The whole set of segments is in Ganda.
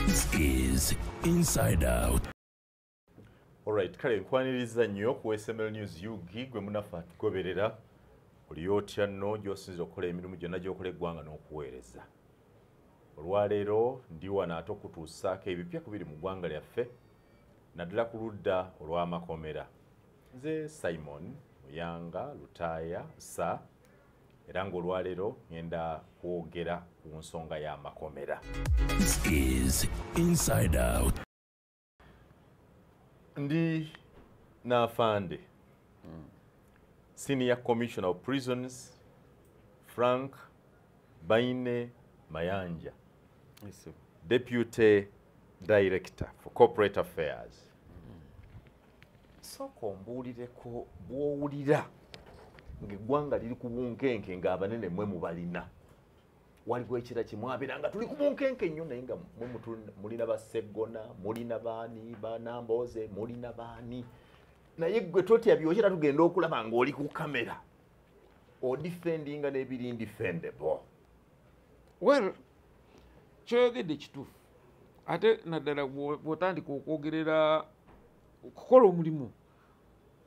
This is Inside Out. Alright, kale nkwaniriza nnyo ku SML News UG gwe munafa tugoberera oli otya nno gy'osinza okukola emirimu gyonna gy'okola eggwanga n'okuweereza. Olwaleero ndi wano ate okutuusaako ebipya ku biri mu ggwanga lyaffe naddala ku ludda olw'amakomera. Nze Simon Muyanga Lutaaya Sa era ng'olwaleero ngenda kwogera ku nsonga y'amakomera. This is Inside Out. Ndi Nafande, Senior Commissioner of Prisons, Frank Baine Mayanja, Yes, sir. Deputy Director for Corporate Affairs. Soko mbuulireko bw'owulira ng'eggwanga liri ku bunkenke ng'abanene mmwe mubalina. Waliwo ekira kimwabira nga tuli ku bunkenke nnyo naye nga mulina Baseggona, mulina baani, Banamboze, mulina baani. Naye gwe totya byokera tugenda okulaba ng'oli ku kamera. Odifendinga n'ebiri indefendable. Well, kyoyogedde kituufu. Ate naddala bw'otandika okwogerera okukola omulimu.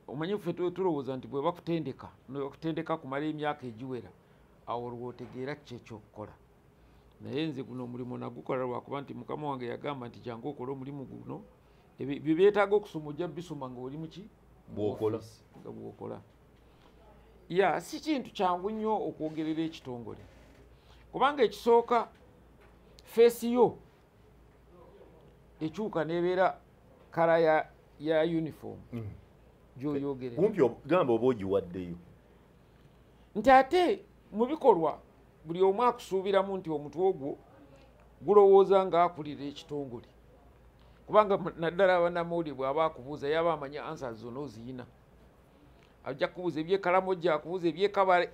Omanyi ffe tulowooza nti bwe bakutendeka, bakutendeka kumala emyaka egiwera, awo lw'otegeera kiki ekyokukola. Naye nze guno omulimu nagukola lwakuba nti Mukama wange yagamba nti jangu okole omulimu guno. Ebyo byetaaga okusoma ojja bisoma ng'oli mu ki? Bw'okola. Nga bw'okola. Ya, si kintu kyangu nnyo okwogerera ekitongole. Kubanga ekisooka feesi yo ekyuka n'ebeera kala ya uniform gy'oyogerera. Kumpi gamba oba ogiwaddeyo. Nti ate mu bikolwa buli omu akusuubiramu nti omutwe ogwo gulowooza ng'akulira ekitongole. Kubanga naddala bannamawulire bw'aba akubuuza yaba amanya answers zonna oziyina. Ajja kubuuza ebyekalamoja, akubuuza ebyekabala.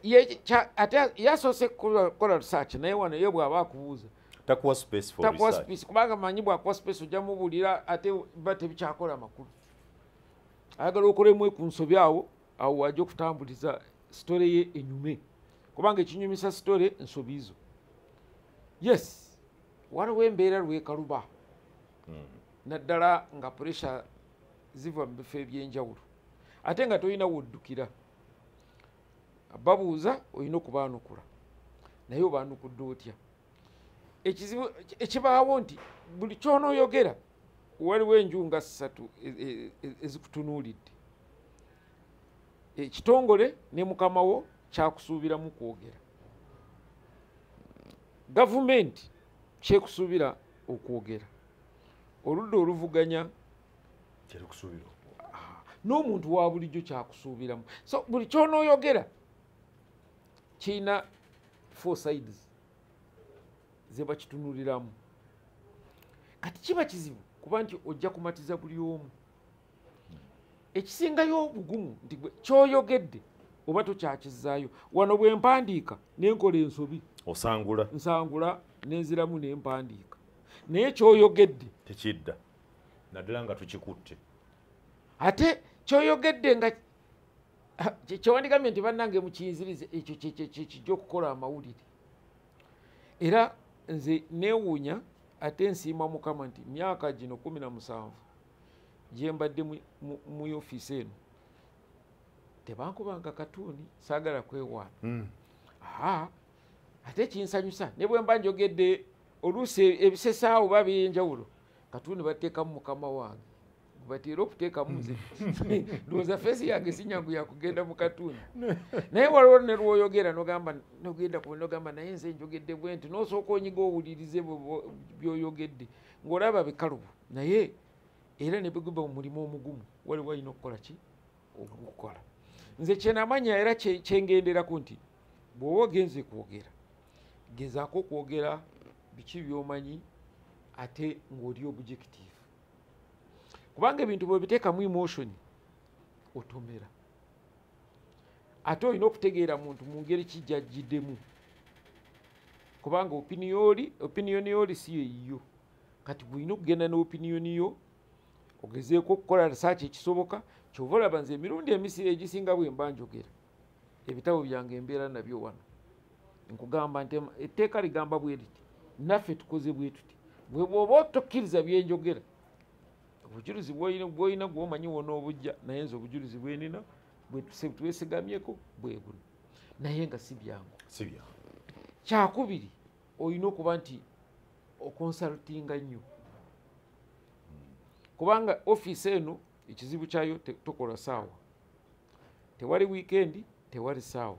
Ate yasoose kukola research naye wano ye bw'aba akubuuza. Takuwa space for Takuwa research. space kubanga manyi bw'akuwa space ojja mubuulira ate ba tebikyakola makulu. Ayagala okolemu ku nsobi awo wajja okutambuliza story ye enyume. Kubanga ekinyumisa story ensobi zo. Yes, waliwo embeera lwekaluba. Naddala nga pressure ziva mu bifo ebyenjawulo. Ate nga tolina woddukira. Babuuza olina okubaanukula. Naye obaanukudde otya? Ekizibu ekibaawo nti buli ky'onooyogera waliwo enju nga 3 ezikutunuulidde. Ekitongole ne mukama wo kyakusuubiramu kwogera. Gavumenti kyekusuubira okwogera. Oludda oluvuganya Kyekusuubira. n'omuntu wa bulijjo kyakusuubiramu. So buli ky'onooyogera kirina 4 sides ze bakitunuliramu. Kati kiba kizibu kuba nti ojja kumatiza buli omu. Ekisingayo obugumu nti ky'oyogedde oba tokyakizaayo. Wano bwe mpandiika n'enkola ensobi. Osangula. Nsangula n'enziramu ne mpandiika. Naye ky'oyogedde Tekidda. Naddala nga tukikutte. ate ky'oyogedde nga kyewandigambye nti bannange mukiyinzirize ekyo kijja okukola amawulire. Era nze neewuunya ate nsiima Mukama nti myaka gino 17 gye mbadde mu ofiisi eno tebankubanga katuuni saagala kwewaana. Ate kinsanyusa ne bwe mba njogedde oluusi ebisesaawo oba by'enjawulo katuuni bateekamu Mukama wange batera okuteekamu nze ndowooza feesi yange si nyangu yakugenda mu katuuni. Naye waliwo ne lw'oyogera nogamba naye nze njogedde bwe nti n'osooka onyiga owulirize by'oyogedde ng'olaba bikalubu. Naye era ne biguba omulimu omugumu waliwo alina okukola ki? Okugukola. Nze kyenamanya era kyengenderako nti bw'oba ogenze kwogera gezaako kwogera biki by'omanyi ate ng'oli objective. Kubanga ebintu bwe biteekamu emotion otomera. Ate olina okutegeera muntu mu ngeri ki gy'ajjiddemu. Kubanga opinion yoli si yeeyiyo. kati bwina okugenda n'opiniyoni yo ogezeeko okukola research ekisoboka kyova olaba nze emirundi egisinga bwe mba njogera ebitabo byange embeera nabyo wano nkugamba nti etteeka ligamba bwe riti naffe tukoze bwe tuti bwe bw'oba tokkiriza byenjogera obujulizi bw'olina gw'omanyi wona obujja naye nze obujulizi bwenina bwetwesigamyeko bwe buno naye nga si byangu kyakubiri olina okuba nti okonsultinga nnyo kubanga ofiisi eno ekizibu kyayo tokola saawa tewali wiikendi tewali saawa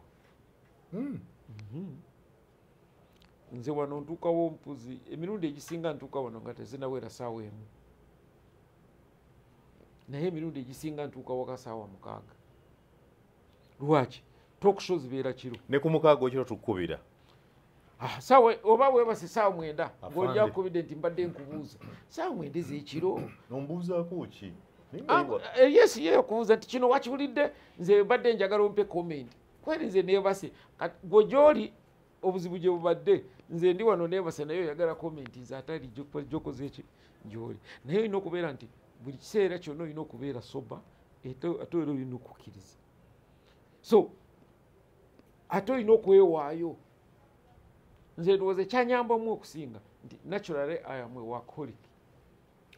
nze wano ntuukawo mpuzi emirundi egisinga ntuuka wano nga tezinawera saawa emu naye emirundi egisinga ntuuka waka saawa 6 lwaki talkshow zibeera kiro ne ku 6 ekiro tukubira saawa oba webase saawa 9 ng'olya kubidde nti mbadde nkubuuza saawa 9 ez'ekiro nombuuzaako ki yes ye okubuuza nti kino wakiwulidde nze mbadde njagala ompe comment kweri nze neebase gwe gy'oli obuzibu gye bubadde nze ndi wano neebase naye oyagala comment nze atali gyokoze eki gy'oli naye olina okubeera nti buli kiseera kyonna olina okubeera soba ate era olina okukkiriza so ate olina okwewaayo nze ndowooza ekyanyambamu okusinga nti naturally I am a workaholic.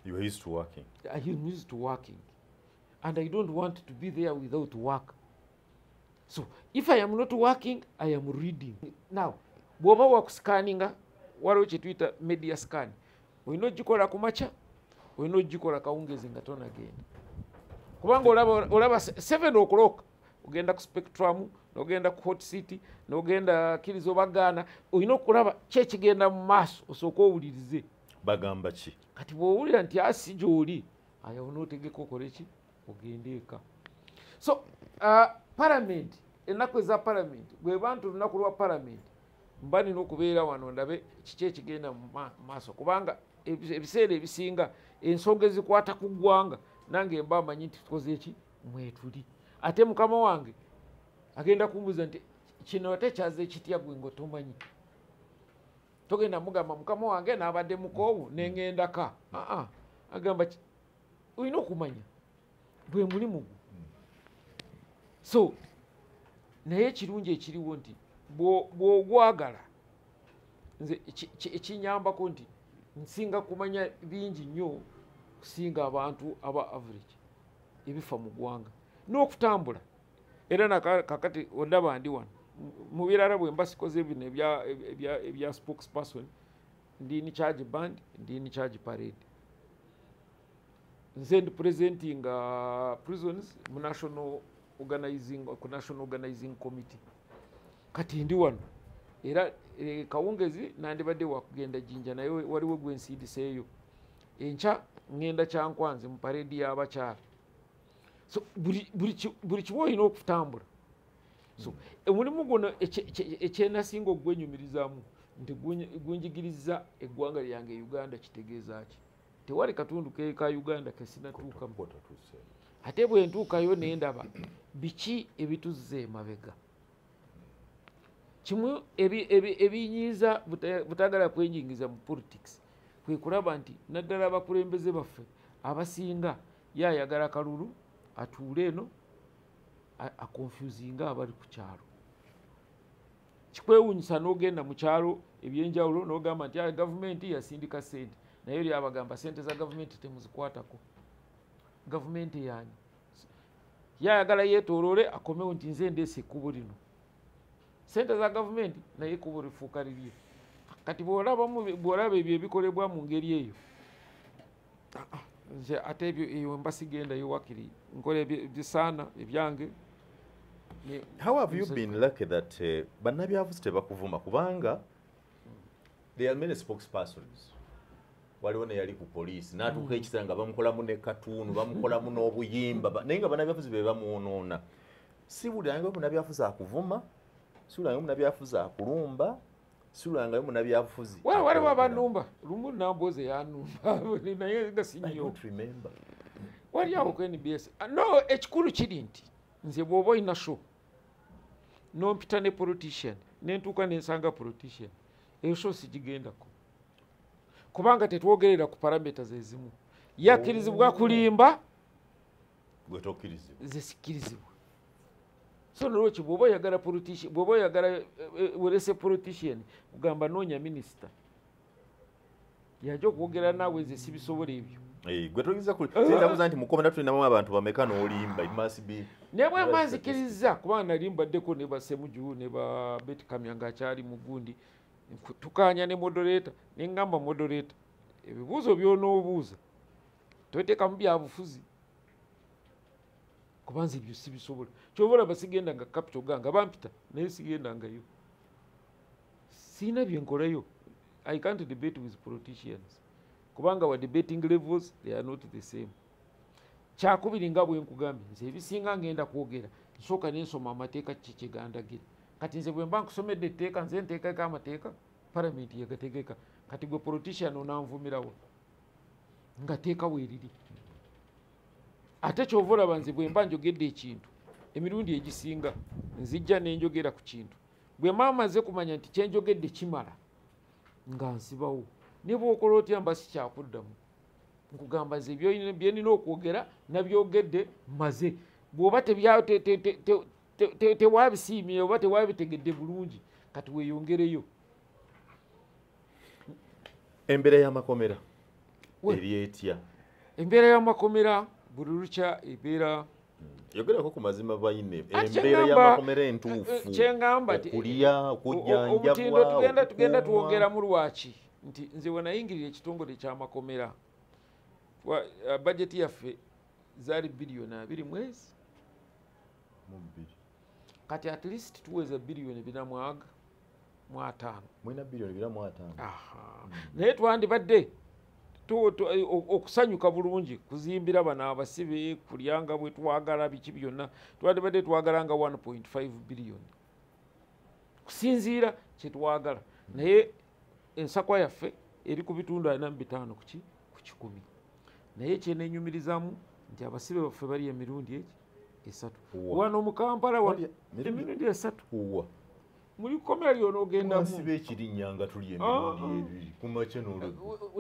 You are used to working. I am used to working and I don't want to be there without work. So if I am not working, I am reading. Now bw'oba wakuscanninga waliwo kye tuyita media scan olina ogikola ku makya olina ogikola kawungezi nga tonagenda kubanga olaba 7 o'clock ogenda ku Spectrum n'ogenda ku Hot City n'ogenda Kiriza oba Ghana olina okulaba kyekigenda mu maaso osooka owulirize bagamba ki kati bw'owulira nti asi gy'oli ayo onootegeka okole ki ogende eka so parliament ennaku eza parliament bwe bantu olunaku lwa parliament mba nina okubeera wano ndabe kiki ekigenda mu maaso kubanga ebiseera ebisinga ensonga ezikwata ku ggwanga nange mba amanyi nti tukoze eki mwetuli ate mukama wange agenda kumbuuza nti kino ate kyaze ekitya gwe ng'otomanyi togenda mugamba mukama wange n'abadde mukoowu neŋŋendaka agamba olina okumanya bwe mulimu gwo so naye ekirungi ekiriwo nti bw'ogwagala nze ekinyambako nti nsinga kumanya bingi nnyo kusinga abantu aba average ebifa mu ggwanga n'okutambula era nakakati ondaba ndi wano mu birala bwe mba sikoze bino ebya spokesperson ndi ni charge band ndi ni charge parade nze ndi presenting prisons mu national organizing committee kati ndi wano era kawungezi nandibadde wakugenda Jinja naye waliwo gwe nsiidiseeyo enkya ngenda Kyankwanzi mu parade y'abakyala so buli kimu olina okutambula so omulimu guno ekyenasinga okugwenyumirizaamu nti gunjigiriza eggwanga lyange Uganda kitegeeza ki tewali katundu ka Uganda kesinatuukamu ate bwe ntuukayo nendaba biki ebituzza emabega kimu ebinyiiza butagala kwenjingiza mu politics kwe kulaba nti naddala abakulembeze baffe abasinga yayagala kalulu atuule eno akonfusinga abali ku kyalo kikwewunyisa n'ogenda mu kyalo ebyenjawulo n'ogamba nti gavumenti yasindika sente naye eri abagamba sente za gavumenti temuzikwatako gavumenti yanyi yayagala yeetooloole akomewo nti nze ndeesa ekkubo lino sente za gavumenti naye ekkubo lifuuka lirye kati bw'olaba ebyo ebikolebwa mu ngeri eyo nze ate ebyo eyo mbasigendayo wakiri nkola ebisaana ebyange. How have you been lucky that bannabyabufuzi tebakuvuma kubanga there are many spokespersons waliwo ne yali ku poliisi n'atuuka ekiseera nga bamukolamu ne katuunu bamukolamu n'obuyimba naye nga bannabyabufuzi be bamwonoona si buli ange munnabyabufuzi akuvuma si buli ange munnabyabufuzi akulumba si buli ange munnabyabufuzi waliwo abanumba lumu namboze yanumba naye nga sinyo wali awo ku NBS no ekikulu kiri nti nze bw'oba olina show nompita ne politician nentuuka nensanga politician eyo show sigigendako kubanga tetwogerera ku parameters ezimu yakkirizibwa kulimba zesikkirizibwa. So nolwekyo bw'oba oyagala politician, bw'oba oyagala werese politician kugamba noonya minisita yajja okwogera naawe nze sibisobola ebyo. Gwe toyinza kulindabuza nti mukomera tulinamu abantu bameka n'olimba imasibi ne bwe mbanzikiriza kubanga nali mbaddeko ne basemuju ne ba Betty Kamyanga akyali mu gundi tukanya ne moderator ne ngamba moderator ebibuuzo by'onoobuuza toteekamu byabufuzi kubanza ebyo sibisobola. Kyobola basigenda nga capital ganga bampita naye sigenda ngayo siina byenkolayo. I can't debate with politicians kubanga wa debating levels they are not the same. Kyakubiri nga bwe nkugambye nze ebisinga ngenda kwogera nsooka n'ensoma amateeka kiki kyegandagira. Kati nze bwe mba nkusomedde etteeka nze nteekako amateeka paramenti yagategeka kati gwe politician onanvumirawo nga teeka weeriri. Ate kyova olaba nze bwe mba njogedde ekintu emirundi egisinga nzijja nenjogera ku kintu bwe mba maze kumanya nti kyenjogedde kimala nga nsibawo. Ne bw'okola otya mba sikyakuddamu nkugamba nze byenina okwogera nabyogedde maze. Bw'oba tewabisiimye oba tewabitegedde bulungi kati weeyongereyo. Embeera y'amakomera eri etya? Embeera y'amakomera buli lukya ebeera yogerako ku mazima bayine embeera y'amakomera entuufu okulya okujjanjabwa tugenda tuwogeramu lwaki nti nze wenayingirira ekitongole ky'amakomera bajeti yaffe zaali biliyoni 2 mwezi kati at least tuweza biliyoni 4.5 mwina biliyoni 4.5 naye twandibadde okusanyuka bulungi kuzimbira bano abasibe kulyanga bwe twagala biki byonna twandibadde twagalanga 1.5 biliyoni kusinziira kyetwagala naye ensakwa yaffe eri ku bitundu 45 ku 100 naye kyenenyumirizamu nti abasibe baffe bali emirundi esatu wano mu Kampala emirundi 3 muri komera lyonoogendamu abasibe ekirinnya tuli emirundi 2 kumakya n'olweggulo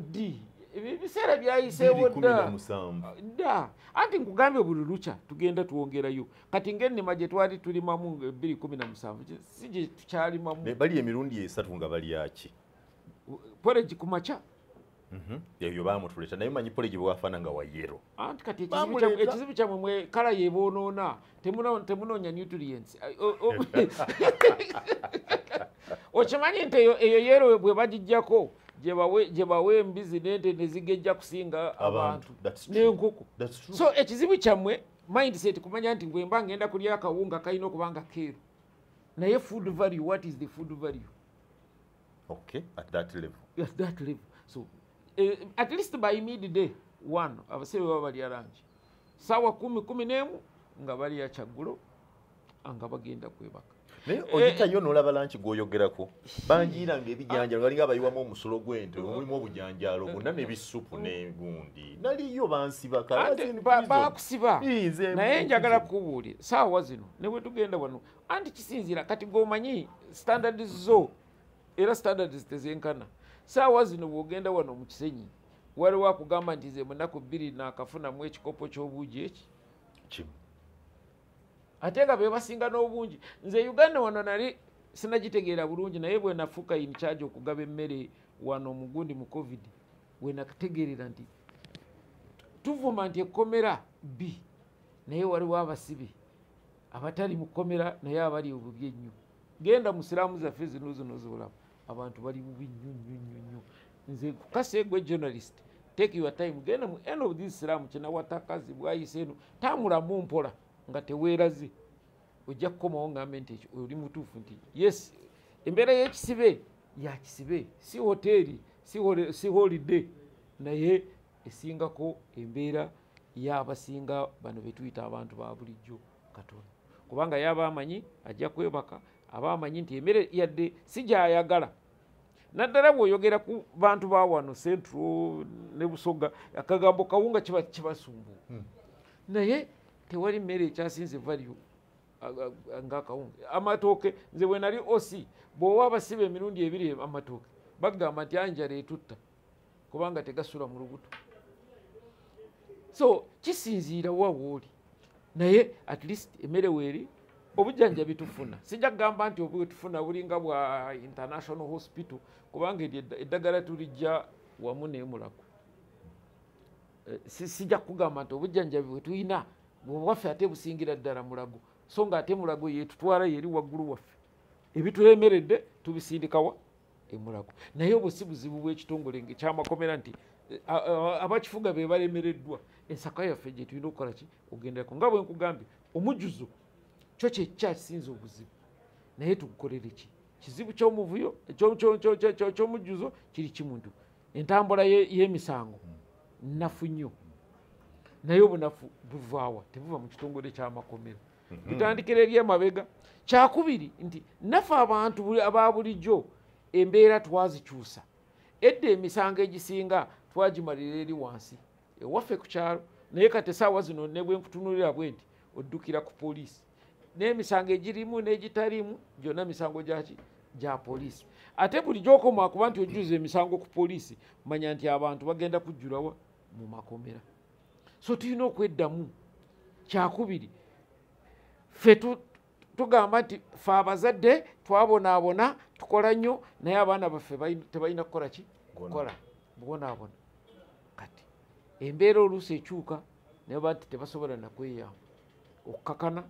ebiseera byayiseewo dda anti nkugambye buli lukya tugenda tuwongerayo kati ng'ennima gye twali tulimamu 2017 si gye tukyalimamu bali emirundi 3 nga balyaki poregi ku makya eyo baamutuleta naye manyi poregi bwafana nga wa yero anti kati ekizibu kyammwe mwe kala yeboonoona temunoonya nutrients okimanyi nti eyo yero bwe bagijjako gye bawe embizi n'ente ne zigejja kusinga abantu n'enkoko. So ekizibu kyammwe mindset kumanya nti bwe mba ngenda kulya akawunga kalina okuba nga keeru naye food value, what is the food value? Okay, at that level. So at least by midday one abasibe baba balya lunch sawa 10 nga balya kyaggulo nga bagenda kwebaka. Naye oyitayo n'olaba lanchi gw'oyogerako banjiiranga ebijanjalo ngalinga bayiwamu omusulo gw'ente mulimu obujanjalo bwonna n'ebisupu n'egundi naliyo bansiba bakusiba naye njagala kubuulira saawa zino ne bwe tugenda wano anti kisinziira kati gwomanyi standards zo era standards tezenkana. Saawa zino bw'ogenda wano mu Kisenyi waliwo akugamba nti nze munaku 2 naakafunamu ekikopo ky'obuugi eki kimu ate nga be basinga n'obungi. Nze Uganda wano nali sinagitegeera bulungi naye bwe nafuuka in charge okugaba emmere wano mu gundi mu covid we nategeerera nti tuvuma nti ekkomera B naye waliwo abasibe abatali mu kkomera naye abali obubi ennyo. Genda mu siraamu zaffe zino zolaba abantu bali bubi nnyo. Nze kukase gwe journalist take your time genda mu end of this siraamu kinawatakazi bwayise eno tamulamu mpola nga teweeraze ojja kukomawo ngambe nti oli mutuufu nti yes embeera y'ekisibe yakisibe si hoteeri si holiday naye esingako embeera y'abasinga bano betuyita abantu ba bulijjo Katonda kubanga yaba amanyi ajja kwebaka aba amanyi nti emmere yadde si gyayagala naddala bw'oyogera ku bantu ba wano Central ne Busoga akagambo kawunga kibasumbuwa naye tewali mmere ekyasinze value ng'akawunga. Amatooke nze bwe nali osi bw'owa abasibe emirundi 2 amatooke bagamba nti anjala etutta kubanga tegasula mu lubuto. So kisinziira wa wooli, naye at least emmere weeri obujjanjabi tufuna. Sijja kugamba nti obutufuna bulinga bwa international hospital kubanga eddagala tulijja wamu n'emulago. Sijja kugamba nti obujjanjabi bwe tulina bwaffe ate busingira ddala mulago, so nga ate mulago yetutwala yeri waggulu waffe. Ebitulemeredde tubisindikawa emulago. Naye obwo si buzibu bw'ekitongole eky'amakomera nti abakifuga be balemereddwa. Ensaka yaffe gye tulina okukola ki ogenderako. Nga bwe nkugambye omujjuzo kyo kyekyasinze obuzibu, naye tugukolere ki? Kizibu ky'omuvuyo ky'omujjuzo kiri kimuntu, entambula y'emisango nnafu nnyo, naye obunafu buvaawa? Tebuva mu kitongole ky'amakomera. Tutandikira eri emabega. Kyakubiri nti naffe abantu aba bulijjo embeera twazikyusa. Edda emisango egisinga twagimalira eri wansi ewaffe ku kyalo, naye kati essaawa zino ne bwe nkutunulira bwe nti oddukira ku poliisi. N'emisango egirimu n'egitalimu gyonna misango gyaki gya poliisi. Ate buli gy'okoma kuba nti ojjuza emisango ku poliisi, manya nti abantu bagenda kujjulawa mu makomera. So tulina okweddamu. Kyakubiri ffe tugamba nti ffe abazadde twabonaabona tukola nnyo, naye abaana baffe tebalina kukola ki? Kukola bubonaabona. Kati embeera oluusi ekyuka naye banti tebasobola nakweyamba okukakana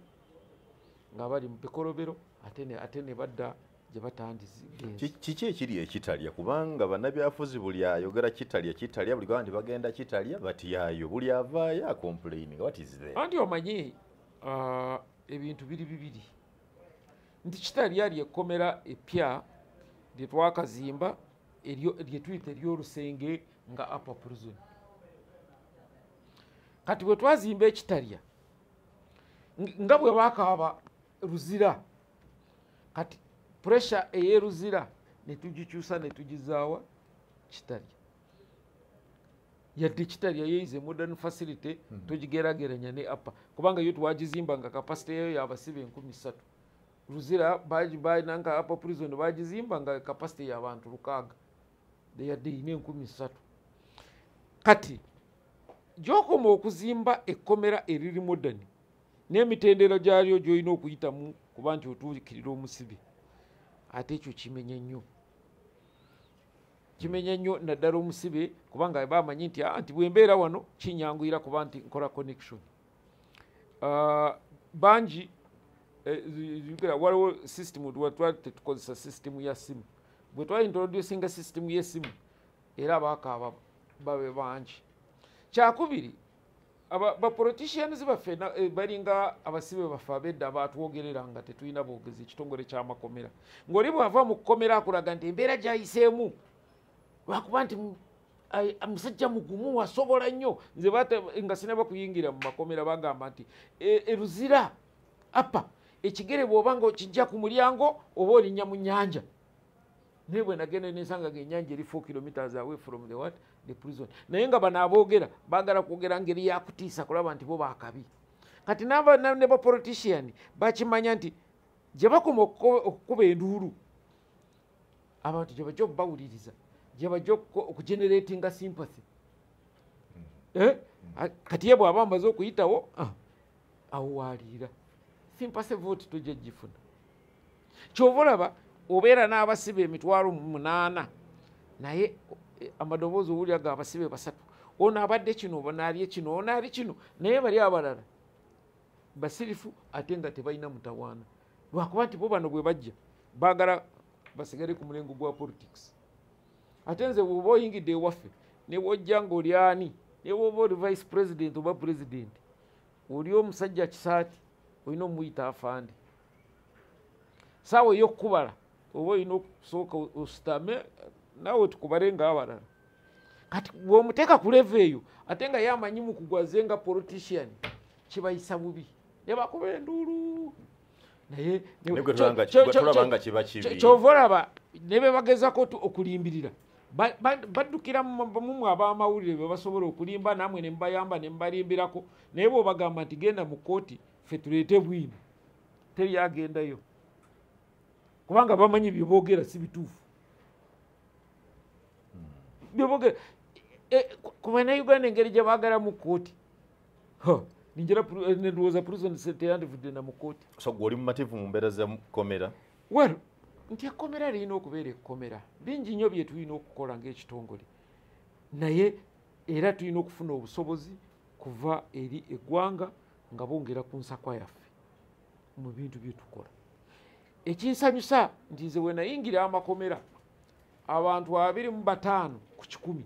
nga bali mu bikolobero ate ne badda gye batandizi. Kiki ekiri ekitalya? Kubanga bannabyafuzi buli ayogera kitalya buli gamba nti bagenda kitalya batyayo, buli avaayo akomplaining. What is there? Anti omanyi ebintu biri bibiri, nti kitalya lyekkomera epya lye twakazimba lye tuyita ery'olusenge nga upper prison. Kati bwe twazimba ekitalya nga bwe baakaaba Luzira, kati pressure ey'Eruzira ne tugikyusa ne tugizaawa kitalya. Yadde kitalya yeyize modern facility tugigerageranya ne upper, kubanga yo twagizimba nga capacity yayo y'abasibe 3,000. Luzira bainanga upper prison bagizimba nga capacity y'abantu 600, yadde ine 3,000. Kati gy'okoma okuzimba ekkomera eriri modern n'emitendera gyalyo gy'olina okuyitamu kuba nti otuukirira omusibe, ate ekyo kimenya nnyo naddala omusibe, kubanga bamanyi nti bwembeera wano kinyanguyira kuba nti nkola connection. Bangi waliwo system twali tetukozesa system ya simu. Bwe twali introducinga system y'essimu era abaakaaba babe bangi. Kyakubiri ba-politicians baffe balinga abasibe baffe abedda abatwogerera nga tetulina boogezi ekitongole ky'amakomera. Ng'oli bw'ava mu kkomera akulaga nti embeera gy'ayiseemu lwakuba nti musajja mugumu wasobola nnyo. Nze nga sina bakuyingira mu makomera bagamba nti Eruzira apa ekigere bw'oba nga okijja ku mulyango oba olinnya mu nnyanja. Naye bwe nagenda n'ensanga ng'ennyanja eri 4 kilometers away from the prison. Naye nga bano aboogera baagala kwogera ngeri yakutiisa kulaba nti bo baakabi. Kati ne ba-politician bakimanya nti gye bakoma okukuba enduulu abantu gye bajja okubawuliriza, gye bajja okugeneratinga sympathy. Kati ye bw'aba amaze okuyitawo awo waaliira sympathy vote tojja gifuna. Kyova olaba obeera n'abasibe 8,000 naye amadoboozi owulira ga abasibe 3, ono abadde kino, ono ali kino, ono ali kino, naye bali abalala basirifu ate nga tebalina mutawaana. Lwakuba nti bo bano bwe bajja baagala basigale ku mulengo gwa politics. Ate nze bw'oba oyingidde ewaffe ne bw'ojja ng'oli ani, ne bw'oba oli vice president oba president, oli omusajja kisaati olina omuyita afande. Saawa ey'okukubala oba olina okusooka ositame naawe tukubale ng'abalala. Kati bw'omuteeka ku level eyo ate nga yamanyi mu kugwaze nga politician kibayisa bubi ne bakuba enduulu. Naye kyova olaba ne be bagezako okulimbirira baddukira mumwe ab'amawulire be basobola okulimba, namwe ne mubayamba ne mubalimbirako. Naye bw'obagamba nti genda mu kooti ffe tuleete bwino, teri agendayo kubanga bamanyi bye boogera si bituufu. Bye boogera ku bannayuganda engeri gye baagala mu kkooti ninjira ndowooza prison teyandivudde na mu kkooti. So gwe oli mumativu mu mbeera za komera? Well, nti ekkomera lirina okubeera ekkomera. Bingi nnyo bye tulina okukola ng'ekitongole, naye era tulina okufuna obusobozi kuva eri eggwanga nga bongera ku nsakwa yaffe mu bintu bye tukola. Ekinsanyusa nti nze bwe nayingira amakomera abantu 25 ku 100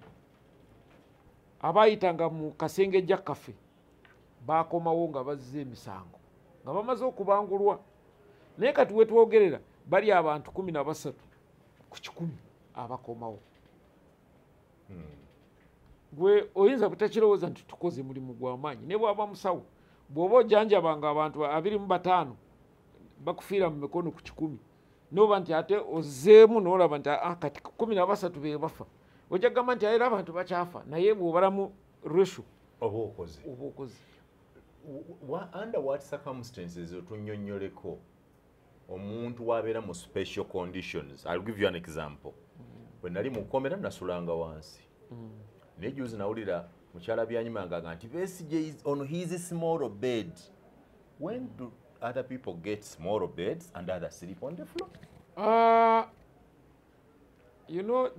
abaayitanga mu kasengejja kaffe baakomawo nga bazze emisango nga bamaze okubangulwa, naye kati we twogerera bali abantu 13 ku 100 abakomawo. Gwe oyinza butakirowooza nti tukoze mulimu gw'amaanyi, ne bwaba musawo bw'oba ojjanjabanga abantu 25 bakufiira mu mikono ku 100 noba nti ate ozzeemu n'olaba nti kati 13 be bafa, ojja kugamba nti era abantu bakyafa, naye bw'obalamu ratio oba okoze. Under what circumstances otunnyonnyoleko omuntu wabeera mu special conditions? I'll give you an example. Bwe nali mu kkomera nasulanga wansi, naye juzi nawulira mukyala byanyimanga nti Besigye is on his small bed. When do other people get smaller beds and others sleep on the floor? You know,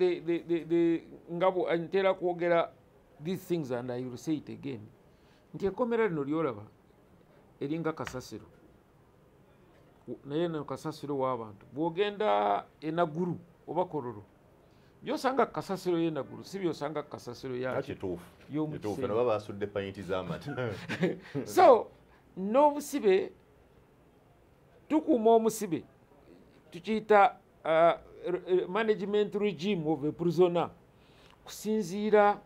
ngabo antera kwogera these things and I will say it again. Nti ekkomera lino lyolaba eringa kasasiro, naye no kasasiro w'abantu bw'ogenda enaguru oba kororo byosanga kasasiro y'enaguru si byosanga kasasiro y'omukiseera baba basudde payinti z'amata. So n'obusibe tukuuma omusibe tukiyita management regime of a prisoner kusinziira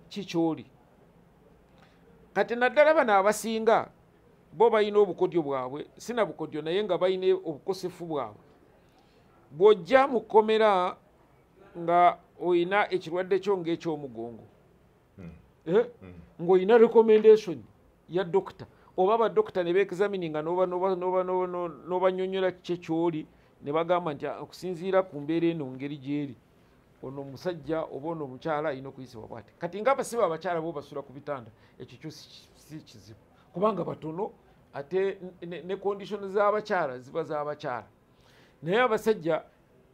kikyoli. Kati naddala bano abasinga bo balina obukodyo bwabwe, sina bukodyo naye nga balina obukosefu bwabwe. Bw'ojja mu kkomera nga oyina ekirwadde kyo ng'ekyomugongo ng'olina recommendation ya dokita oba badokita ne beexamininga n'obanyonnyola kye kyoli ne bagamba nti okusinziira ku mbeera eno ngeri gyeri ono omusajja oba ono omukyala alina okuyisibwa bw'ati. Kati ng'abasibe abakyala bo basula ku bitanda, ekyo kyo si kizibu kubanga batono ate ne condition z'abakyala ziba z'abakyala, naye abasajja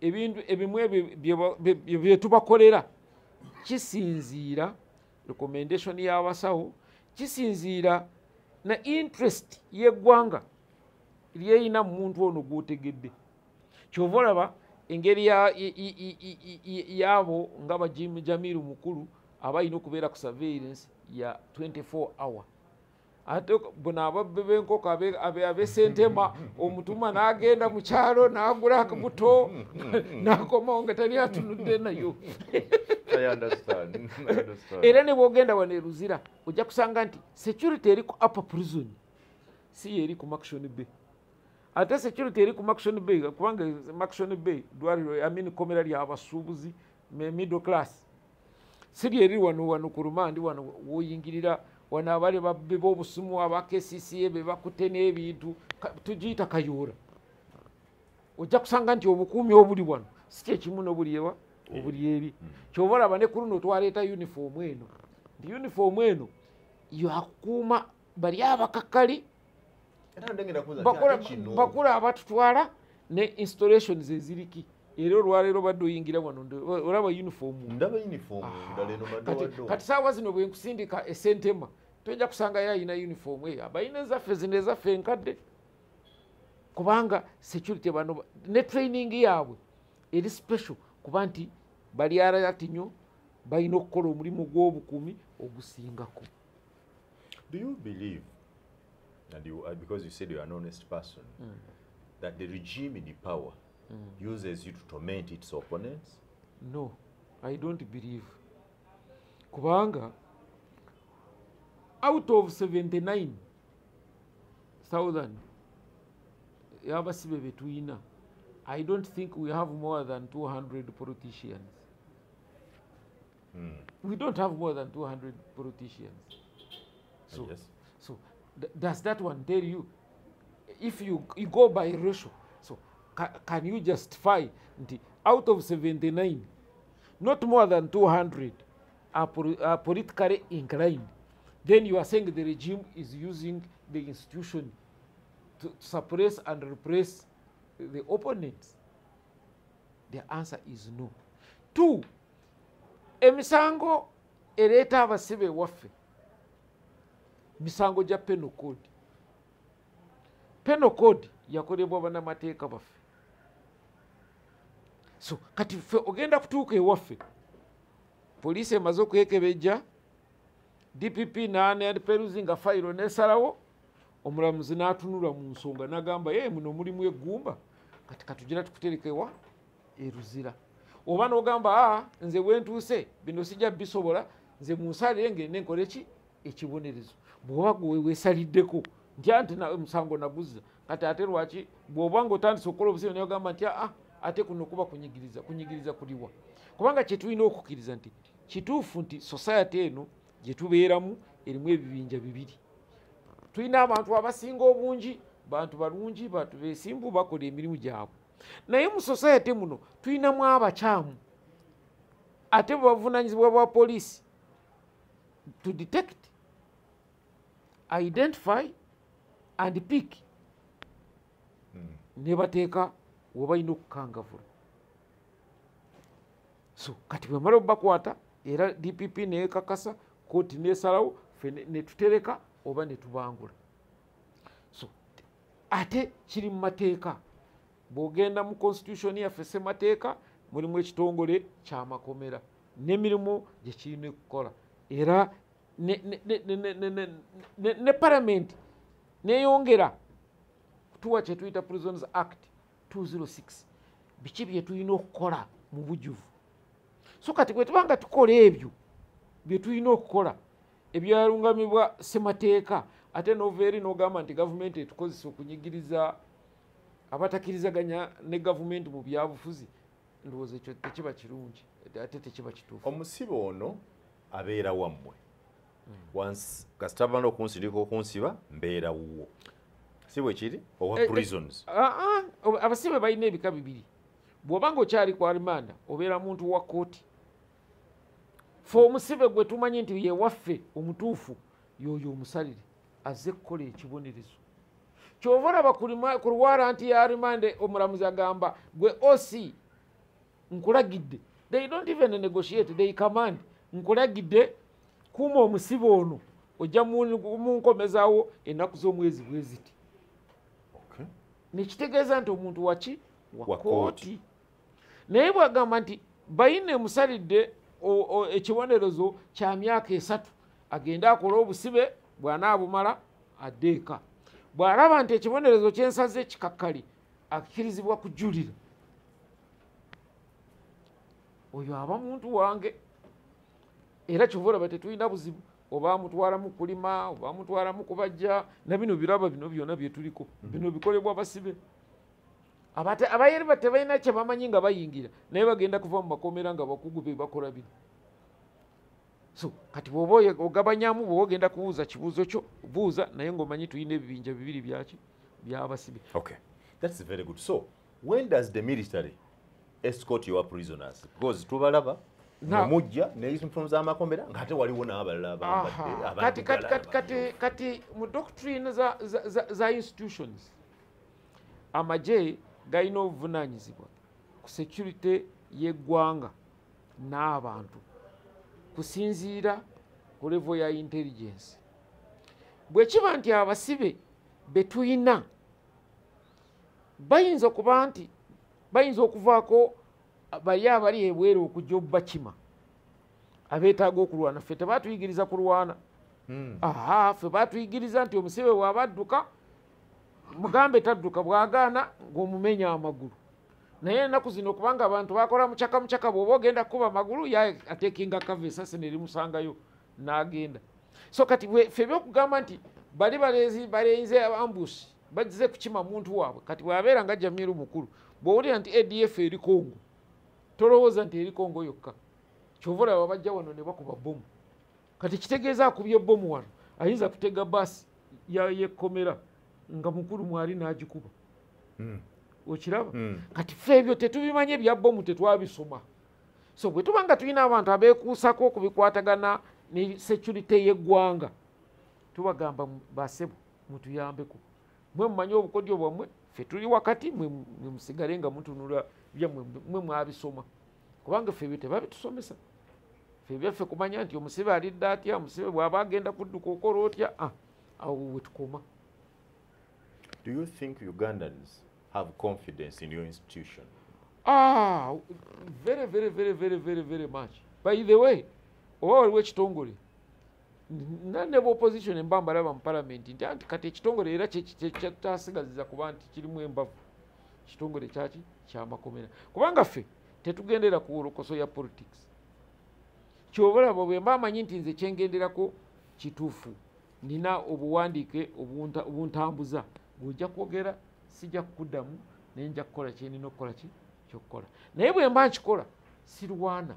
ebintu ebimu bye tubakolera kisinziira recommendation y'abasawo, kisinziira na interest y'eggwanga lyeyina mu muntu ono gw'otegedde. Kyova olaba engeri yaabo nga Jamiru mukulu abalina okubeera ku surveillance ya 24 hour. Ate bona ababbe b'enkoko ab'esentema omutuma n'agenda mu kyalo n'agula akabuto n'akomawo nga tali atunudde nayo. Era ne bw'ogenda wano e Luzira ojja kusanga nti security eri ku upper prison si eri ku Maction Bay. Ate security eri ku Maction Bay kubanga Maction Bay dwaliro komera ly'abasuubuzi middle class si lyeri wano ku rumandi wano woyingirira wano abali babbe b'obusumu aba KCCA be bakutte n'ebintu tugiyita kayoora. Ojja kusanga nti obukuumi obuli wano si kyekimu n'obuli ewa obuli eri. Kyova olaba ne ku luno twaleeta uniform eno, nti uniform eno yakuuma bali abakakkali bakula abatutwala ne installations eziriki. Era olwaleero badde oyingira wano olaba uniform. Ndaba uniform ndala eno maddo. Kati saawa zino bwe nkusindika esentema tojja kusanga yayina uniform eyo abayina ezaffe zino ezaffe enkadde kubanga security bano ne training yaabwe eri special kuba nti bali alert nnyo balina okukola omulimu gw'obukuumi ogusingako. Do you believe, and because you said you're an honest person, that the regime in the power uses you to torment its opponents? No, I don't believe. Kubanga out of 79,000 yabasibe betwina, I don't think we have more than 200 politicians. We don't have more than 200 politicians. So, yes. So does that one tell you, if you go by ratio, so can you justify out of 79, not more than 200 are politically inclined, then you are saying the regime is using the institution to suppress and repress the opponents. The answer is no. 2, emisango ereeta abasibe waffe misango gya penal code. Penal code yakolebwa bannamateeka baffe. So kati ffe ogenda kutuuka ewaffe poliisi emaze okwekebejja, DPP n'aperuzi nga fayiro n'esalawo, omulamuzi n'atunula mu nsonga n'agamba ye muno mulimu eggumba kati katugenda tukuterekewa eruzira. Oba n'ogamba nze wentuuse bino sijja bisobola, nze munsalire ngende nkole ki ekibonerezo. Bw'oba gwe weesaliddeko nti anti omusango naguzza kati ate lwaki bw'oba ng'otandise okukola obusibe naye ogamba nti ate kuno kuba kunyigiriza kuliwa. Kubanga kye tulina okukkiriza nti kituufu nti society eno gye tubeeramu erimu ebibinja bibiri. Tulina abantu abasinga obungi bantu balungi, bantu beesimbu, bakola emirimu gyabwe. Naye mu society muno tulinamu abakyamu ate bubavunaanyizibwa bwa poliisi to detect, identify and pick ne bateeka we balina okukangavula. So kati bwe mala obakwata era DPP neekakasa, kooti neesalawo, ffe ne tutereka oba ne tubangula. So ate kiri mu mateeka. Bw'ogenda mu constitution yaffe ssemateeka mulimu ekitongole ky'amakomera n'emirimu gye kirina okukola, era ne parliament neeyongera kutuwa kye tuyita Prisons Act 206 biki bye tulina okukola mu bujjuvu. So kati bwe tubanga tukola ebyo bye tulina okukola ebyalungamibwa ssemateeka, ate n'ova eri n'ogamba nti gavumenti etukozesa okunyigiriza abatakkirizaganya ne gavumenti mu byabufuzi, ndowooza ekyo tekiba kirungi ate tekiba kituufu. Omusibe ono abeera wammwe kasita bana okunsirika okunsiba mbeera wuwo, si bwe kiri owa prisons? Abasibe balina ebika bibiri. Bw'oba ng'okyali kwa rimanda obeera muntu wa kooti. Fe omusibe gwe tumanyi nti ye waffe omutuufu y'oyo omusalire azze kukola ekibonerezo. Kyova olaba ku luwala nti ya rimande omulamuzi agamba gwe OC nkulagidde. They don't even negotiate, they command. Nkulagidde kuuma omusibe ono ojja munkomezaawo ennaku z'omwezi bwe ziti. Nekitegeeza nti omuntu waki wa kooti. Naye bw'agamba nti bayine musalidde ekibonerezo kya myaka 3 agende akola obusibe, bw'anaabumala addeeka. Bw'alaba nti ekibonerezo ky'ensaze kikakkali akkirizibwa kujulira, oyo aba muntu wange. Era kyova olaba tetulina buzibu oba mutwala mu kulima oba mutwala mu kubajja, na bino biraba bino byonna bye tuliko bino bikolebwa basibe. Abayeri tebalina kye bamanyi nga bayingira naye bagenda kuva mu makomera nga bakugu be bakola bino. So kati bw'oba ogabanyamu, bw'oba ogenda kubuuza kibuuzo kyo buuza, naye ng'omanyi tulina ebibinja bibiri byaki by'abasibe. Okay, that's very good. So when does the military escort your prisoners? Because tubalaba mujja ne uniform z'amakomera ng'ate waliwo n'abalala abambadde. Kati mu doctrine za institutions amagye galina obuvunaanyizibwa ku security y'eggwanga n'abantu kusinziira ku level ya intelligence. Bwe kiba nti abasibe be tulina bayinza okuba nti bayinza okuvaako abali ebweru okujja obubakima abeetaaga okulwana. Ffe tebaatuyigiriza kulwana. Ffe baatuyigiriza nti omusibe bw'abadduka mugambe tadduka, bw'agaana ng'omumenya amagulu. Naye ennaku zino kubanga abantu bakola mucaka bw'oba ogenda kuba amagulu ateekinga kava esasi nerimusangayo n'agenda. So kati ffe byokugamba nti bali balenze ambush bagize kukima muntu waabwe, kati bw'abeera nga Jamiru mukulu bw'owulira nti ADF eri Congo tolowooza nti eri Congo yokka. Kyova olaba bajja wano ne bakuba bomu. Kati kitegeeza akubye bomu wano ayinza kutega baasi y'ekkomera nga mukulu mwali n'agikuba. Okiraba? Kati ffe ebyo tetubimanye bya bomu tetwabisoma. so bwe tubanga tulina abantu abeekuusako okubikwatagana ne security y'eggwanga tubagamba basebo mutuyambeko mwe mumanyi obukodyo bwammwe ffe tuli wakati mwe musigale nga mutunula byammwe mwe mwabisoma kubanga ffe tebabitusomesa ffe byaffe kumanya nti omusibe alidde atya omusibe bw'aba agenda kudduka okola otya awo wetukoma. Do you think Ugandans have confidence in your institution? Very, very, very, very, very, very much. By the way, oba waliwo ekitongole nane opposition embamba laba mu parliament nti kati ekitongole era kyetasigaziza kuba nti kirimu embavu ekitongole kyaki kyamakomera kubanga ffe tetugendera ku wolokoso ya politics kyobalaba bwe mba amanyi nti nze kyengenderako kituufu nina obuwandiike obuntambuza bw'ojja kwogera sijja kukuddamu naye nja kukola kyenina okukola kyokkola naye bwe mba nkikola sirwana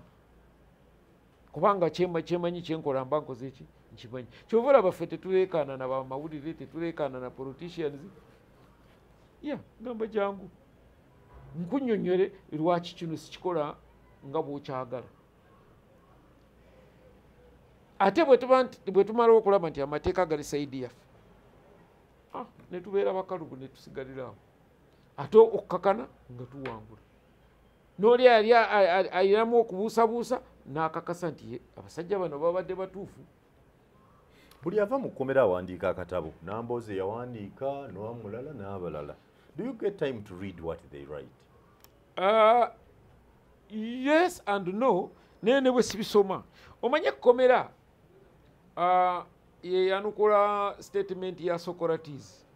kubanga kyemanyi kyenkola mba nkoze eki nkimanyi kyova olaba ffe tetuleekaana na bamawulire tetuleekaana na politicians gamba jangu nkunnyonnyole lwaki kino sikikola nga bw'okyagala ate bwe tumalawo okulaba nti amateeka gali saidi yaffe ne tubeera bakalubu ne tusigalirawo ate okukakana nga tuwangula n'oli ali ayinamu okubuusabuusa n'akakasa nti abasajja bano babadde batuufu. Buli ava mu kkomera awandiika akatabo Nambooze yawandiika n'omulala n'abalala. Do you get time to read what they write? Yes and no. Naye ne bwe sibisoma omanye ekkomera yanukula statement ya Socrates.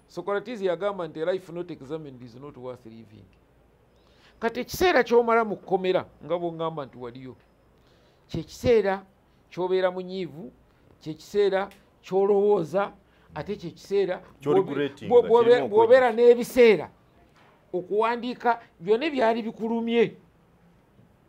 Socrates yagamba nti life not examined is not worth living. Kati ekiseera ky'omala mu kkomera nga bw'ongamba nti waliyo kyekiseera ky'obeera munyiivu kyekiseera ky'olowooza ate kyekiseera bw'obeera n'ebiseera okuwandiika byonna ebyali bikulumye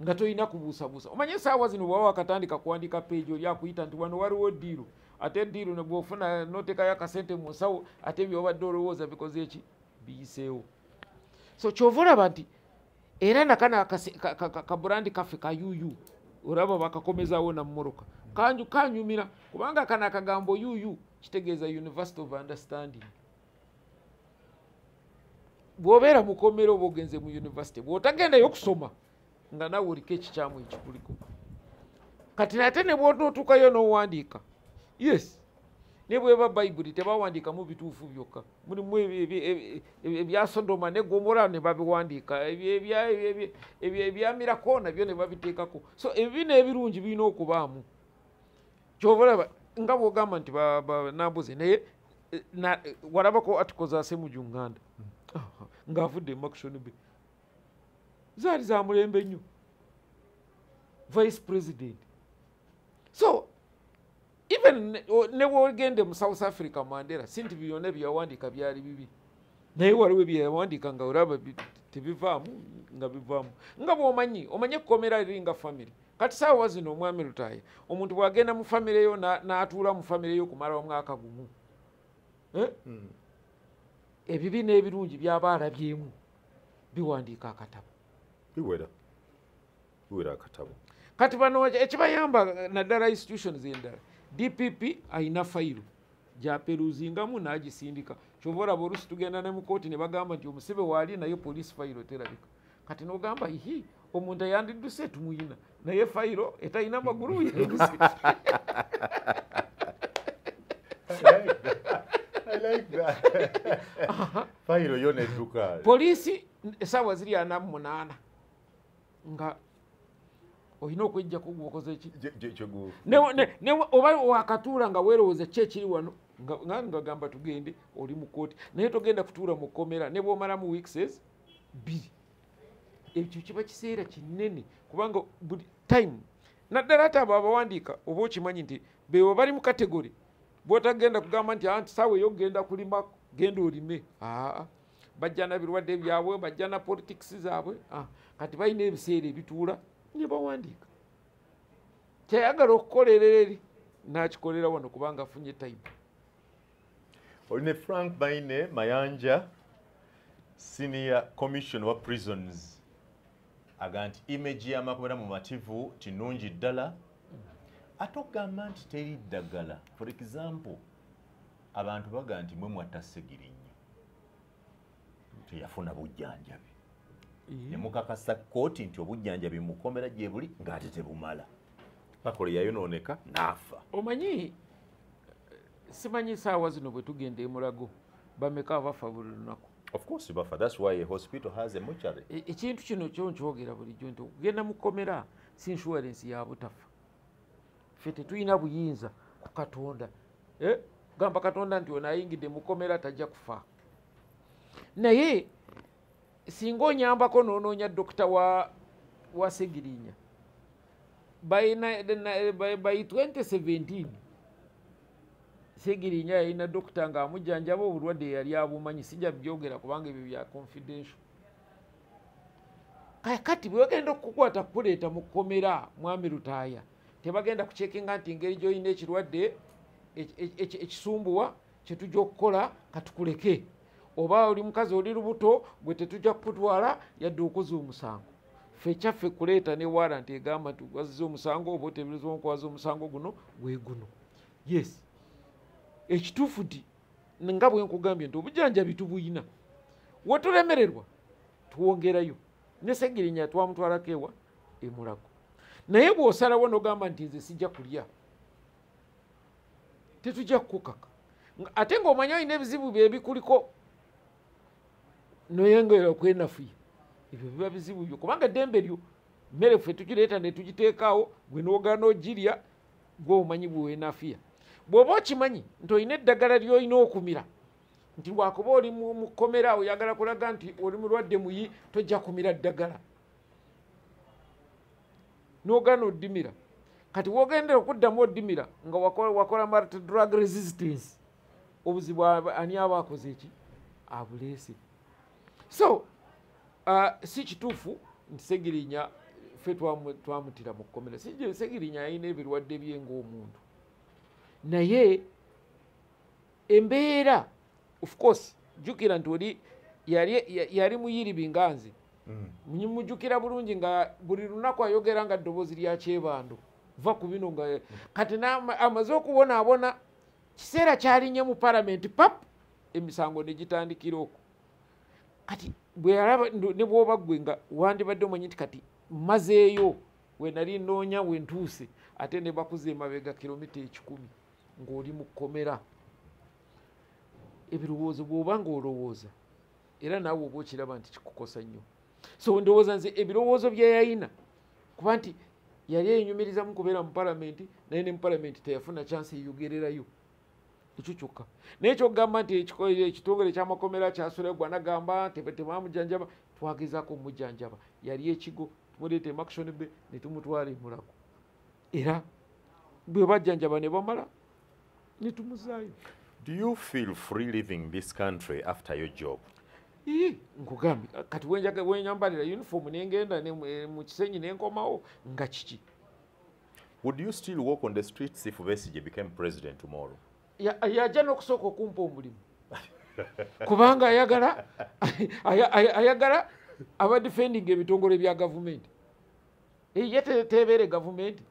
nga tolina kubuusabuusa. Omanye essaawa zino bw'oba wakatandika kuwandiika peegi oli akuyita nti wano waliwo ddiiro ate ddiiro ne bw'ofuna n'oteekayo akasente mu nsawo ate by'obadde olowooza bikoze eki biyiseewo. So kyova olaba nti era nakana kaburandi kaffe ka yuyu olaba bakakomezaawo na mmoroka kanyumira kubanga kana akagambo yuyu kitegeeza University of Understanding. Bw'obeera mu kkomera oba ogenze mu university bw'otagendayo okusoma nga nawe oliko ekikyamu ekikuliko kati ate ne bw'otuukayo n'owandiika yes ne bweba bayibuli tebawandiikamu bituufu byokka mulimu ebya Sodoma ne Gomora ne babiwandiika ebya Mirakona byo ne babiteekako. So ebi n'ebirungi birina okubaamu kyova olaba nga bw'ogamba nti Nambooze naye walabako articles asemu Uganda ng'avudde Maction Bay zaali za mulembe nnyo vice president. So even ne bwogende mu South Africa Mandela sinti byonna byawandiika byali bibi naye waliwo byawandiika nga olaba tebivaamu nga bivaamu nga bw'omanye ekkomera liri nga family. Kati saawa zino omwami Lutaaya omuntu bw'agenda mu family eyo n'atuula mu family eyo okumala omwaka gumu ebibi n'ebirungi byaba alabyemu biwandiika akatabo biwera akatabo. Kati bano ekibayamba naddala institutions endala DPP ayina fayiro gyaperuzingamu n'agisindika kyova olaba oluusi tugenda ne mu kooti ne bagamba nti omusibe waali naye poliisi fayiro terabika kati n'ogamba ihi omuntu ayandidduse tumuyina naye fayiro etayina magulu yegusi. I like that. Fayiro yo nedduka poliisi essaawa ziri 48 nga olina okwejjako gwokoze eki oba wakatuula nga weerowooza ki ekiri wano nga gamba tugende oli mu kooti naye togenda kutuula mu kkomera ne bw'omala mu weeks 2 ekyo kiba kiseera kinene kubanga buli time naddala ate abo abawandiika oba okimanyi nti beebo bali mu kategori bw'otagenda kugamba nti anti saawa ey'okugenda kulima genda olime bajja na birwadde byabwe bajja na politics zaabwe kati balina ebiseera ebituula ne bawandiika kyayagala okukolerera eri n'akikolera wano kubanga afunye time. Olina Frank Mayanja, Senior Commissioner wa Prisons. aga nti image y'amakomera mu mativu tinungi ddala ate ogamba nti teri ddagala. For example, abantu baga nti mwe mwatta Ssegirinya teyafuna bujjanjabi ne mukakasa kkooti nti obujjanjabi mu kkomera gye buli ng'ate tebumala pakole yayonooneka n'afa. Omanyi simanyi saawa zino bwe tugenda emulago bameka abafa buli lunaku. Of course bafa, that's why a hospital has a mortuary. Ekintu kino kyo nkyogera bulijjo nti okugenda mu kkomera si insurance ya butafa. Ffe tetulina buyinza ku Katonda. Gamba Katonda nti ono ayingidde mu kkomera tajja kufa. Naye singa onyambako n'onoonya dokita wa Ssegirinya by 2017 Ssegirinya yalina dokita ng'amujjanjaba obulwadde yali abumanyi. Sijja byogera kubanga ebyo bya confidential. Kati bwe bagenda okukukwata kuleeta mu kkomera mwami Lutaaya tebagenda kucekinga nti engeri gy'olina ekirwadde ekisumbuwa kye tujja okukola katukuleke, oba oli mukazi oli lubuto gwe tetujja kukutwala yadde okoze omusango. Ffe kyaffe kuleeta ne waranti egamba nti wazize omusango oba oteeberezebwa okuwaza omusango guno gwe guno. Yes, ekituufu nti nga bwe nkugambye nti obujjanjabi tubuyina. Wetulemererwa tuwongerayo. Ne Ssegirinya twamutwalako ewa emulago. Naye bw'osalawo n'ogamba nti nze sijja kulya tetujja kukukaka. Ate ng'omanya olina ebizibu bye bikuliko noyengera okwenafuya, ebyo biba bizibu byo kubanga eddembe lyo. Mmere ffe tugireeta ne tugiteekaawo gwe n'ogaana ogirya gwe omanyi bweweenafuya. Bw'oba okimanyi nti olina eddagala ly'olina okumira nti bwakuba oli mu kkomera oyagala kulaga nti oli mulwadde muyi tojja kumira ddagala n'ogaana oddimira. Kati wogendera okuddamu oddimira nga wakola multi drug resistance, obuzibu ani aba akoze eki abuleese. So si kituufu nti Ssegirinya ffe twamutira mu kkomera. Ssegirinya yalina ebirwadde bye ng'omuntu, naye embeera of course jjukira nti oli yali muyiribi nga nze. Mujjukira bulungi nga buli lunaku ayogera nga ddoboozi lya kyebando va ku bino nga kati amaze okubonaabona. Kiseera kyalinnye mu palamenti pap emisango ne gitandikira okwo. Kati bwe yalaba ne bw'oba ggwe nga wandibadde omanyi nti kati mmazeeyo we nali nnoonya we ntuuse ate ne bakuza emabega kilomita 10 ng'oli mu kkomera. Ebirowoozo bw'oba ng'olowooza era naawe oba okiraba nti kikukosa nnyo. So ndowooza nze ebirowoozo bye yalina kuba nti yali enyumiriza mu kubeera mu palamenti naye ne mu palamenti teyafuna chance eyogererayo. Ekyo kyokka. Naye kyokugamba nti ekitongole ky'amakomera kyasulegwa nagamba tebamujjanjaba, twagezaako omujjanjaba. Yali ekigo tumuleeta Action Bay ne tumutwala emulago. Era bwe bajjanjaba ne bamala ne tumuzaayo. Do you feel free leaving this country after your job? Nkugambye kati wenyambalira uniform nengenda mu kisenyi nenkomawo nga kiki. Would you still walk on the streets if Besigye became president tomorrow? Yajja n'okusooka okumpa omulimu kubanga ayagala abadefendinga ebitongole bya gavumenti. Ye tebeere gavumenti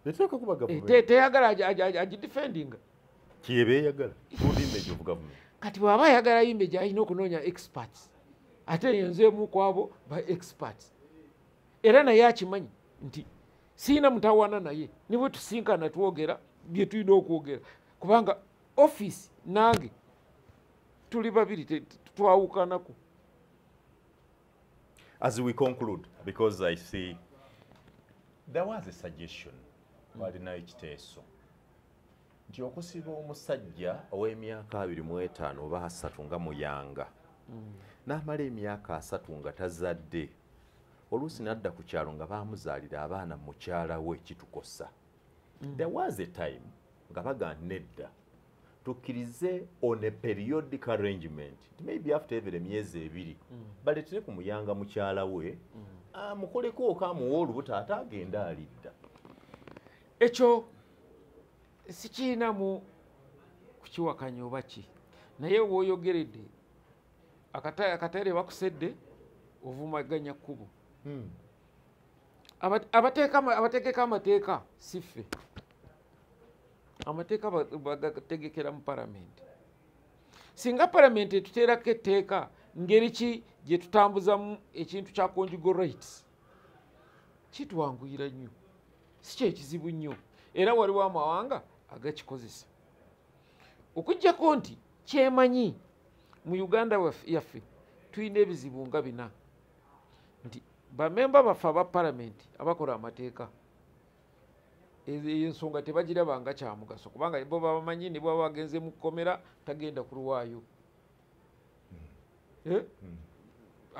teyagala agidefendinga kyebeyagala image of government. Kati bw'aba ayagala image alina okunoonya experts, ate yenzeemu kwabo ba experts. Era naye akimanyi nti siina mutawaana naye nibwe tusinkana twogera bye tulina okwogera kubanga office nange tuli babiri twawukanako. As we conclude, because I see there was a suggestion walina ekiteeso nti okusiba omusajja ow'emyaka 25 oba 3 nga muyanga n'amala emyaka 3 nga tazadde, oluusi n'adda ku kyalo nga baamuzaalira abaana mukyala we kitukosa. There was a time nga baga nedda tukkirize on a periodic arrangement maybe after every myezi 2 baletere ku muyanga mukyala we mukoleko okamuwa olubuto ate agenda alidda. Ekyo sikiina mu kukiwakanya oba ki, naye w'oyogeredde akatale bakusedde ovumaganya kkubo. abategeka amateeka siffe amateeka bagategekera mu palamenti singa palamenti etuteerako etteeka ngeri ki gye tutambuzamu ekintu kya conjugal rights kitwanguyira nnyo si kyekizibu nnyo era waliwo amawanga agakikozesa okuggyako nti kyemanyi mu uganda yaffe tulina ebizibu nga bina nti bamemba baffe aba palamenti abakola amateeka ensonga tebagirabanga kyamugaso kubanga bo babamanyi ne bwaba bagenze mu kkomera tagenda kulwayo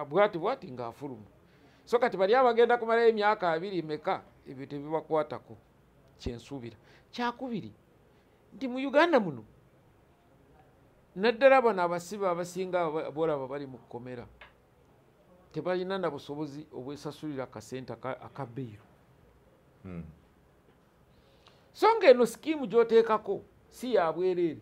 bwati ng'afuluma so kati bali abagenda kumalayo emyaka 2 meka ebyo tebibakwatako kyensuubira kyakubiri nti mu uganda muno naddala bano abasibe abasinga bolaba bali mu kkomera tebalina na busobozi obwesasulira akasente aka bbeeru so ng'eno sikiimu gy'oteekako si ya bwereere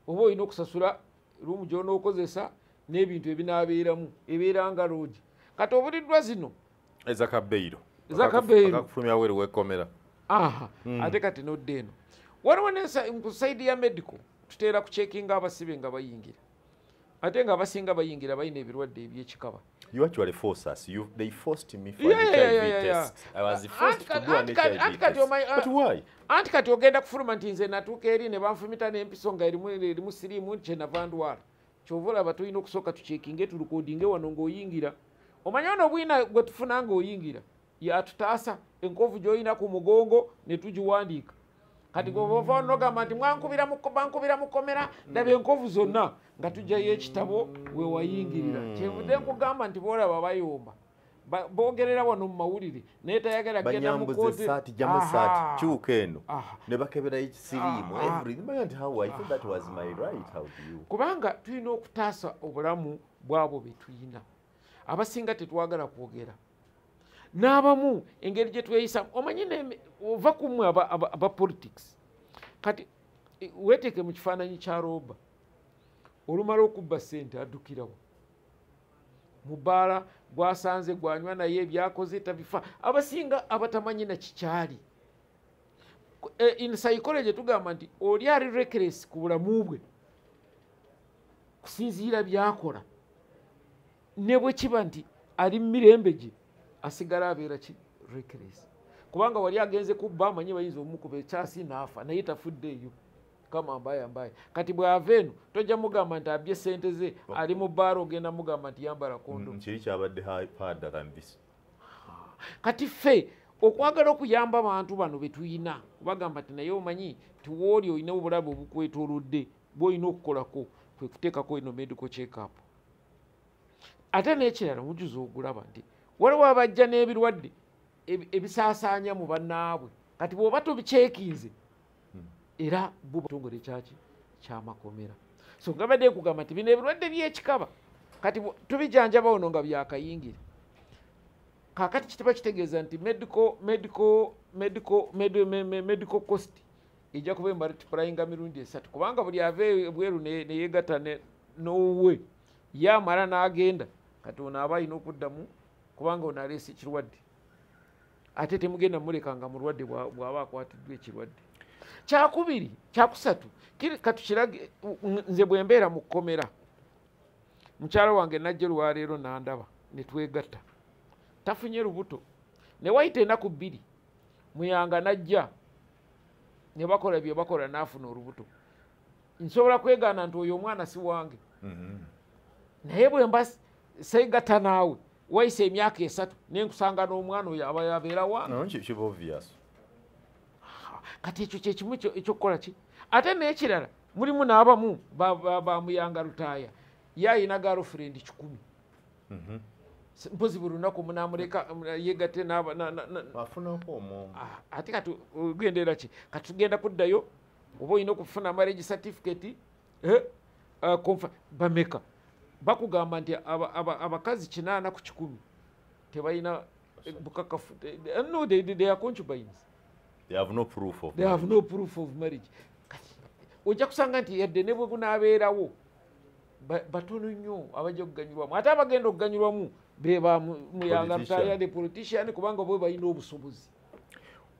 oba olina okusasula ruumu gy'onookozesa n'ebintu ebinaabeeramu ebeera nga loogi kati obuliddwa zino ezakabbeiro ezakabbeiro weri wekkomera ate kati nodde eno waliwo ku saidi ya medical tuteera ku cekinga abasibe nga bayingira ate nga abasinga bayingira balina ebirwadde ebyekikaba. You actually forced us. They forced me for an HIV test. I was forced to do an HIV test. But why? Anti kati ogenda kufuluma nti nze natuuka eri ne banfumita n'empiso nga erimu siriimu kyenava ndwala kyova olaba tulina okusooka tucekinge tulukodinge wano ng'oyingira omanyi ono obwina gwe tufuna ng'oyingira yatutaasa enkovu gy'olina ku mugongo ne tugiwandiika kati gwova nogamba nti bankubira mu kkomera ndaba enkovu zonna nga tujjayo ekitabo we wayingirira kyenvudde nkugamba nti boolaba bayomba bogerera wano mu mawulire naye tayagala kugenda mu kooti jamusaati kyuka eno ne bakeberayo ekisiriimu kubanga tulina okutaasa obulamu bwabo be tulina abasinga tetwagala kwogera n'abamu engeri gye tweyisa omanyi ova kumwe aba politics kati weeteeke mu kifaananyi kya rooba olumala okubba ssente addukirawo mu bbaala gwasanze gwanywa naye ebyakoze tabifa abasinga abatamanyi na kikyali in psychology tugamba nti oli ali reckless ku bulamu bwe kusinziira byakola ne bwe kiba nti ali mu mirembe gye asigala abeera ki reckless kubanga wali agenze kubba amanyi bayinza omukuba ekyasi naafa naye tafuddeeyo kama mbaye kati bw'ava eno tojja mugamba nti abye sente ze ali mu bbaala ogenda mugamba nti yambala kondo kiri kyabadde harder than this. Kati ffe okwagala okuyamba abantu bano be tuyina bagamba nti naye omanyi tiwooli olina obulabe obukwetoolodde bw'olina okukolako kwe kuteekako eno medical check-up ate n'ekirala mujuza ogulaba nti waliwo abajja n'ebirwadde ebisaasaanya mu bannaabwe kati bw'oba tobikyekinze era bo batongole kyaki kyamakomera so ngabadde kugamba nti bino ebirwadde by'ekikaba kati tubijanjaba ono nga byakayingira kakati kitiba kitegeeza nti medical cost ejja kuba multiplyinga mirundi 3 kubanga buli ave bweru neyegatta n'owuwe yamala n'agenda kati ono aba alina okuddamu kubanga ono aleese ekirwadde ate temugenda mulekanga mulwadde bw'aba akwatiddwa ekirwadde. Kyakubiri kyakusatu katukirage nze bwe mbeera mu kkomera mukyala wange najja lwaleero nandaba ne twegatta tafunye lubuto ne wayita ennaku 2 muyanga najja ne bakola bye bakola n'afuna olubuto nsobola kwegaana nti oyo omwana si wange naye bwe mba seegatta naawe wayisa emyaka 3 nenkusanga n'omwana oyo abeera wange kati ekyo kyekimu ekyokukola ki ate n'ekirala mulimu n'abamu bamuyanga lutaaya yayina girlfriend 10 mpozi buli lunaku munamuleka yegatte ate kati ogendera ki kati tugenda kuddayo oba olina okufuna marriage certificate bameka bakugamba nti abakazi 8 ku 10 tebalina bukakafu no they are concubines. They have no proof of marriage. Ojja kusanga nti yadde ne bwe bunaabeerawo batono nnyo abajja okuganyulwamu ate abagenda okuganyulwamu beba muyanga Politician. mutayade politician kubanga bo balina obusobozi.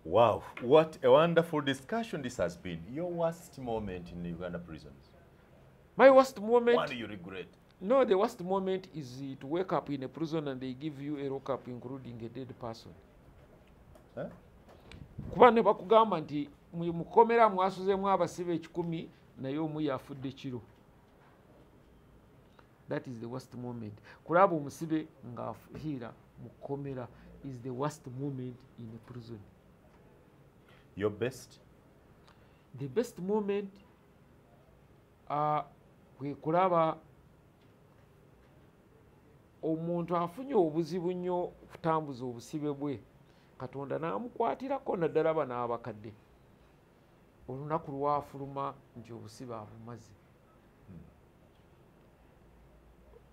Wow, what a wonderful discussion this has been. Your worst moment in the Uganda prisons? My worst moment. What do you regret? No, the worst moment is to wake up in a prison and they give you a lock-up including a dead person. Huh? Kuba ne bakugamba nti mukomera mwasuzemu abasibe 100 naye omu yafudde kiro. That is the worst moment. Kulaba omusibe nga afiira mukomera is the worst moment in a prison. Your best? The best moment kwe kulaba omuntu afunye obuzibu nnyo kutambuza obusibe bwe Katonda n'amukwatirako naddala bano abakadde olunaku lwafuluma nti obusibe abumaze.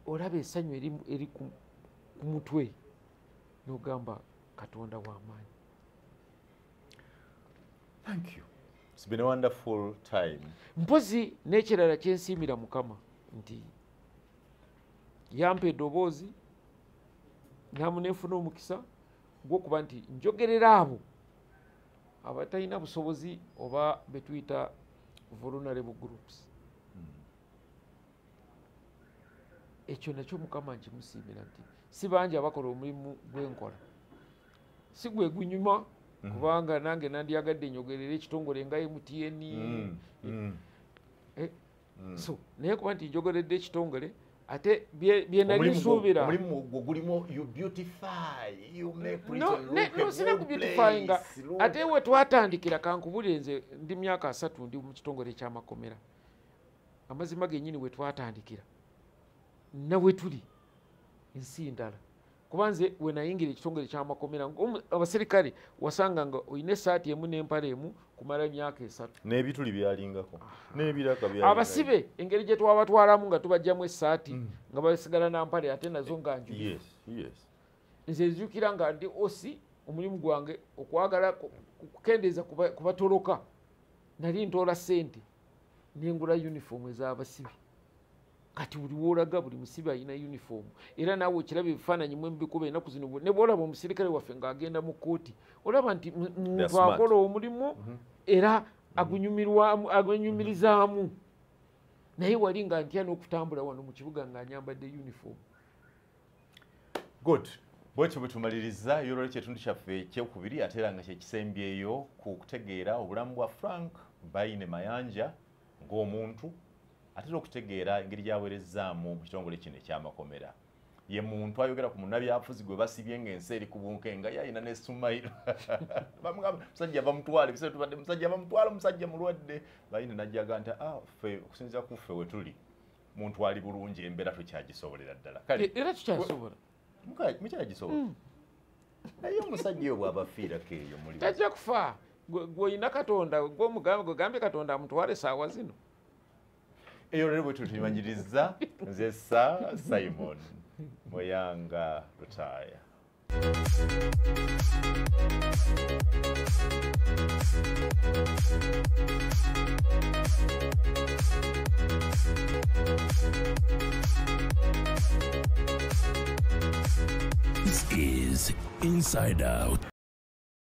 Olaba essanyu eri ku mutwe n'ogamba Katonda w'amaanyi. Thank you. It's been a wonderful time. Mpozi n'ekirala kyensiimira Mukama nti yampa eddoboozi namu nenfuna omukisa gw'okuba nti njogerera abo abatalina busobozi oba betuyita vulnerable groups. Ekyo nakyo Mukama nkimusiimira nti si bangi abakola omulimu gwenkola si gwe gunyuma kubanga nange nandyagadde nyogerera ekitongole nga MTN so naye kuba nti njogeredde ekitongole ate bye nali nsuubira omulimu gwo gulimo you beautify, you make prison no sina ku beautifyinga ate we twatandikira kankubulire nze ndi myaka 3 ndi mu kitongole ky'amakomera amazima gennyini we twatandikira nawe tuli ensi ndala kuba nze we nayingira ekitongole ky'amakomera abaserikale wasanga nga olina essaati emu n'empale emu kumala emyaka 3 n'ebituli byalingako n'ebiraka byalingako abasibe engeri gye twabatwalamu nga tubajjamu essaati nga basigala na mpale ate nazo nga nju nze nzijukira nga ndi osi omulimu gwange okwagala kukendeeza kubatoloka nali ntoola ssente nengula yunifoomu ez'abasibe kati buli wolaga buli musibe alina uniform era naawe okiraba ebifaananyi mwe mbikuba ennaku zino ne bwolaba omusirikale waffe ng'agenda mu kkooti olaba nti muntu akola omulimu era agunyumirizaamu naye wali nga ntya n'okutambula wano mu kibuga ng'anyambadde uniform. Good. Bwekyo bwe tumaliriza olw'ekyo ekitundu kyaffe ekyokubiri ate era nga kyekisembyeyo ku kutegeera obulamu bwa Frank Baine Mayanja ng'omuntu ate okutegeera engeri gy'aweerezzaamu mu kitongole kino eky'amakomera. Ye muntu ayogera ku munnabyabufuzi gwe basibye ng'ensi eri ku bunkenga ye alina ne Sumaila. Bamugamba musajja bamutwale bisere tubadde musajja bamutwala omusajja mulwadde Baine najjaga nti ffe okusinziira ku ffe we tuli muntu ali bulungi embeera tukyagisobolera ddala. Kale Era tukyasobola. Mukyagisobola. Naye omusajja oyo bw'abafiirako eyo muli. Tajja kufa. Gw'olina Katonda gw'omugambye Katonda amutwale saawa zino. Eyo lero bwe tutimanyiriza nze Simon Moyanga Lutaya. This is Inside Out.